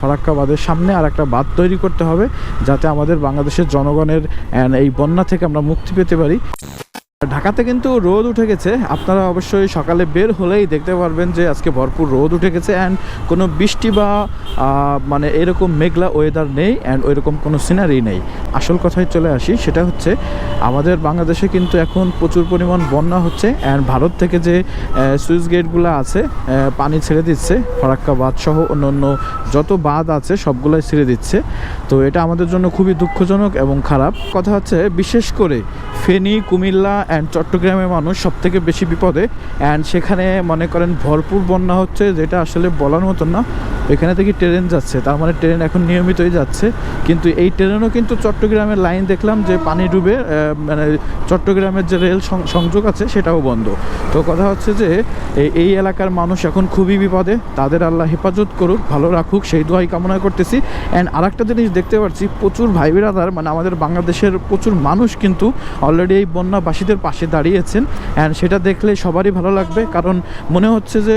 ফারাক্কা বাঁধের সামনে আর একটা বাঁধ তৈরি করতে হবে, যাতে আমাদের বাংলাদেশের জনগণের এই বন্যা থেকে আমরা মুক্তি পেতে পারি। ঢাকাতে কিন্তু রোদ উঠে গেছে, আপনারা অবশ্যই সকালে বের হলেই দেখতে পারবেন যে আজকে ভরপুর রোদ উঠে গেছে অ্যান্ড কোনো বৃষ্টি বা মানে এরকম মেঘলা ওয়েদার নেই অ্যান্ড ওইরকম কোনো সিনারি নেই। আসল কথায় চলে আসি, সেটা হচ্ছে আমাদের বাংলাদেশে কিন্তু এখন প্রচুর পরিমাণ বন্যা হচ্ছে অ্যান্ড ভারত থেকে যে সুইচ গেটগুলো আছে পানি ছেড়ে দিচ্ছে, ফারাক্কা বাঁধ সহ অন্য অন্য যত বাঁধ আছে সবগুলোই ছেড়ে দিচ্ছে। তো এটা আমাদের জন্য খুবই দুঃখজনক এবং খারাপ কথা হচ্ছে, বিশেষ করে ফেনী, কুমিল্লা অ্যান্ড চট্টগ্রামের মানুষ সবথেকে বেশি বিপদে অ্যান্ড সেখানে মনে করেন ভরপুর বন্যা হচ্ছে, যেটা আসলে বলার মতন না। এখানে থেকে ট্রেন যাচ্ছে, তার মানে ট্রেন এখন নিয়মিতই যাচ্ছে, কিন্তু এই ট্রেনও কিন্তু চট্টগ্রামের লাইন দেখলাম যে পানি ডুবে মানে চট্টগ্রামের যে রেল সংযোগ আছে সেটাও বন্ধ। তো কথা হচ্ছে যে এই এলাকার মানুষ এখন খুবই বিপদে, তাদের আল্লাহ হেফাজত করুক, ভালো রাখুক, সেই দোয়াই কামনা করতেছি। অ্যান্ড আরেকটা জিনিস দেখতে পাচ্ছি, প্রচুর ভাই বিরাদার মানে আমাদের বাংলাদেশের প্রচুর মানুষ কিন্তু অলরেডি এই বন্যাবাসীদের পাশে দাঁড়িয়েছেন অ্যান্ড সেটা দেখলে সবারই ভালো লাগবে। কারণ মনে হচ্ছে যে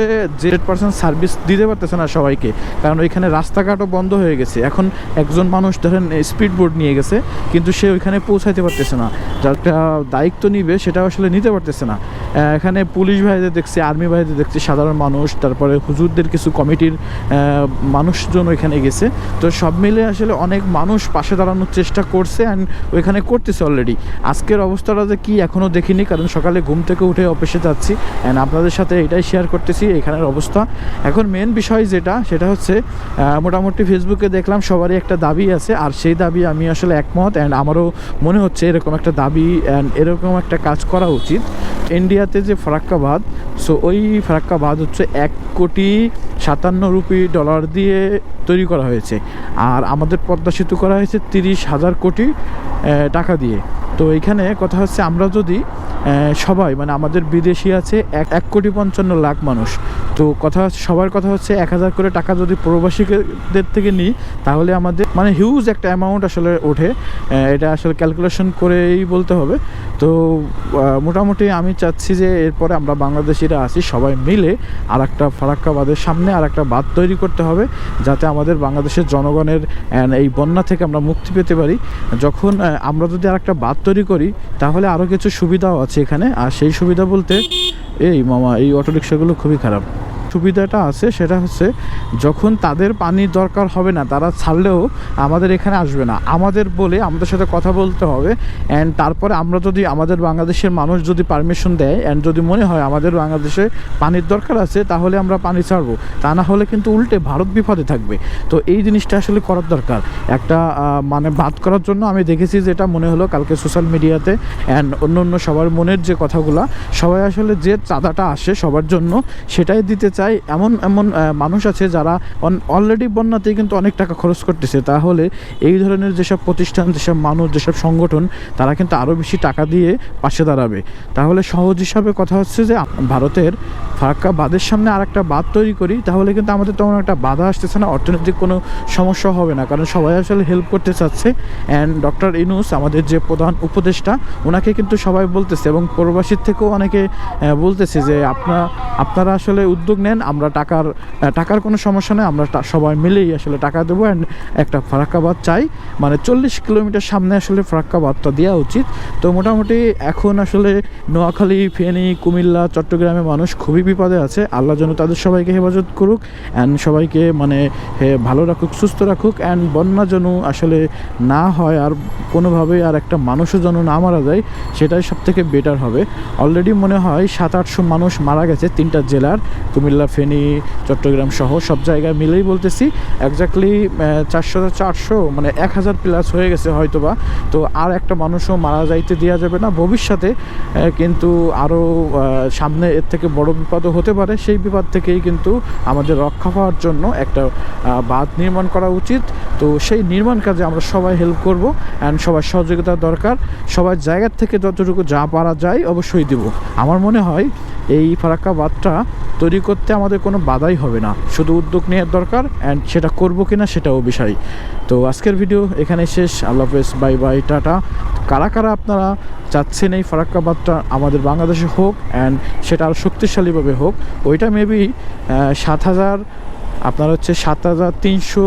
100% সার্ভিস দিতে পারতেছে না সবাইকে, কারণ ওইখানে রাস্তাঘাটও বন্ধ হয়ে গেছে। এখন একজন মানুষ ধরেন স্পিড বোট নিয়ে গেছে, কিন্তু সে ওইখানে পৌঁছাইতে পারতেছে না, যারা দায়িত্ব নিবে সেটা আসলে নিতে পারতেছে না। এখানে পুলিশ ভাইদের দেখছি, আর্মি ভাইদের দেখছি, সাধারণ মানুষ, তারপরে হুজুরদের কিছু কমিটির মানুষজন ওইখানে গেছে। তো সব মিলে আসলে অনেক মানুষ পাশে দাঁড়ানোর চেষ্টা করছে অ্যান্ড ওইখানে করতেছে অলরেডি। আজকের অবস্থাটা যে কী এখনও দেখিনি, কারণ সকালে ঘুম থেকে উঠে অফিসে যাচ্ছি অ্যান্ড আপনাদের সাথে এটাই শেয়ার করতেছি এখানের অবস্থা। এখন মেন বিষয় সেটা হচ্ছে মোটামুটি ফেসবুকে দেখলাম সবারই একটা দাবি আছে, আর সেই দাবি আমি আসলে একমত অ্যান্ড আমারও মনে হচ্ছে এরকম একটা দাবি অ্যান্ড এরকম একটা কাজ করা উচিত। ইন্ডিয়াতে যে ফারাক্কা বাঁধ, সো ওই ফারাক্কা বাঁধ হচ্ছে $1,57,00,00,000 দিয়ে তৈরি করা হয়েছে, আর আমাদের পদ্মা সেতু করা হয়েছে 30,000 কোটি টাকা দিয়ে। তো এইখানে কথা হচ্ছে, আমরা যদি সবাই মানে আমাদের বিদেশি আছে 1,55,00,000 মানুষ, তো সবার কথা হচ্ছে 1,000 করে টাকা যদি প্রবাসীদের থেকে নিই, তাহলে আমাদের মানে হিউজ একটা অ্যামাউন্ট আসলে ওঠে। এটা আসলে ক্যালকুলেশন করেই বলতে হবে। তো মোটামুটি আমি চাচ্ছি যে এরপরে আমরা বাংলাদেশিরা আছি, সবাই মিলে আর একটা ফারাক্কা বাঁধের সামনে আর একটা বাঁধ তৈরি করতে হবে, যাতে আমাদের বাংলাদেশের জনগণের এই বন্যা থেকে আমরা মুক্তি পেতে পারি। যখন আমরা যদি আর একটা বাঁধ তৈরি করি, তাহলে আরও কিছু সুবিধাও আছে এখানে। আর সেই সুবিধা বলতে এই অটোরিকশাগুলো খুবই খারাপ। সুবিধাটা আছে সেটা হচ্ছে, যখন তাদের পানির দরকার হবে না, তারা ছাড়লেও আমাদের এখানে আসবে না, আমাদের বলে আমাদের সাথে কথা বলতে হবে। অ্যান্ড তারপরে আমরা যদি আমাদের বাংলাদেশের মানুষ যদি পারমিশন দেয় অ্যান্ড যদি মনে হয় আমাদের বাংলাদেশে পানির দরকার আছে, তাহলে আমরা পানি ছাড়বো। তা না হলে কিন্তু উল্টে ভারত বিপদে থাকবে। তো এই জিনিসটা আসলে করার দরকার একটা মানে বাদ করার জন্য। আমি দেখেছি যেটা মনে হলো কালকে সোশ্যাল মিডিয়াতে অ্যান্ড অন্য সবার মনের যে কথাগুলা, সবাই আসলে যে চাঁদাটা আসে সবার জন্য সেটাই দিতে চায়। এমন মানুষ আছে যারা অলরেডি বন্যাতেই কিন্তু অনেক টাকা খরচ করতেছে, তাহলে এই ধরনের যেসব প্রতিষ্ঠান, যেসব মানুষ, যেসব সংগঠন, তারা কিন্তু আরও বেশি টাকা দিয়ে পাশে দাঁড়াবে। তাহলে সহজ হিসাবে কথা হচ্ছে যে ভারতের ফারাক্কা বাঁধের সামনে আর একটা বাঁধ তৈরি করি, তাহলে কিন্তু আমাদের তেমন একটা বাধা আসতেছে না, অর্থনৈতিক কোনো সমস্যা হবে না, কারণ সবাই আসলে হেল্প করতে চাচ্ছে। অ্যান্ড ডক্টর ইউনূস আমাদের যে প্রধান উপদেষ্টা, ওনাকে কিন্তু সবাই বলতেছে এবং প্রবাসীর থেকেও অনেকে বলতেছে যে আপনারা আসলে উদ্যোগ নেন, আমরা টাকার কোনো সমস্যা নেই, আমরা সবাই মিলেই আসলে টাকা দেবো অ্যান্ড একটা ফারাক্কা বাঁধ চাই। মানে 40 কিলোমিটার সামনে আসলে ফারাক্কা বাঁধটা দেওয়া উচিত। তো মোটামুটি এখন আসলে নোয়াখালী, ফেনী, কুমিল্লা, চট্টগ্রামের মানুষ খুবই বিপদে আছে। আল্লাহ যেন তাদের সবাইকে হেফাজত করুক অ্যান্ড সবাইকে মানে ভালো রাখুক, সুস্থ রাখুক অ্যান্ড বন্যা যেন আসলে না হয়, আর কোনোভাবেই আর একটা মানুষও যেন না মারা যায়, সেটাই সবথেকে বেটার হবে। অলরেডি মনে হয় 700-800 মানুষ মারা গেছে 3টা জেলার, কুমিল্লা, ফেনী, চট্টগ্রাম সহ সব জায়গায় মিলেই বলতেছি। এক্স্যাক্টলি 400 মানে 1000 প্লাস হয়ে গেছে হয়তোবা। তো আর একটা মানুষও মারা যাইতে দেওয়া যাবে না ভবিষ্যতে, কিন্তু আরও সামনে এর থেকে বড় বিপদও হতে পারে। সেই বিপদ থেকেই কিন্তু আমাদের রক্ষা পাওয়ার জন্য একটা বাঁধ নির্মাণ করা উচিত। তো সেই নির্মাণ কাজে আমরা সবাই হেল্প করব অ্যান্ড সবার সহযোগিতা দরকার। সবার জায়গার থেকে যতটুকু যা পারা যায় অবশ্যই দেব। আমার মনে হয় এই ফারাক্কা বাঁধটা তৈরি করতে আমাদের কোনো বাধাই হবে না, শুধু উদ্যোগ নেওয়ার দরকার অ্যান্ড সেটা করবো কিনা সেটাও বিষয়। তো আজকের ভিডিও এখানে শেষ। আল্লাহ হাফেজ, বাই বাই, টাটা। কারা আপনারা চাচ্ছেন এই ফারাক্কা বাঁধটা আমাদের বাংলাদেশে হোক অ্যান্ড সেটা আরও শক্তিশালীভাবে হোক, ওইটা মেবি 7,000 আপনার হচ্ছে 7,300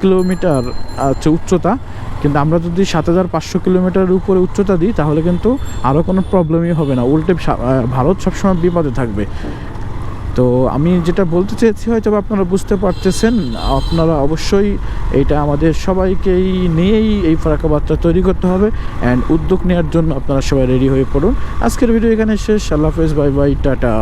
কিলোমিটার হচ্ছে উচ্চতা, কিন্তু আমরা যদি 7,500 কিলোমিটারের উপরে উচ্চতা দিই তাহলে কিন্তু আরও কোনো প্রবলেমই হবে না, উল্টে ভারত সবসময় বিপদে থাকবে। তো আমি যেটা বলতে চেয়েছি হয়তো আপনারা বুঝতে পারতেছেন, আপনারা অবশ্যই এটা আমাদের সবাইকেই নিয়েই এই ফারাক্কা তৈরি করতে হবে, অ্যান্ড উদ্যোগ নেওয়ার জন্য আপনারা সবাই রেডি হয়ে পড়ুন। আজকের ভিডিও এখানে শেষ। আল্লাহ হাফেজ, বাই বাই, টাটা।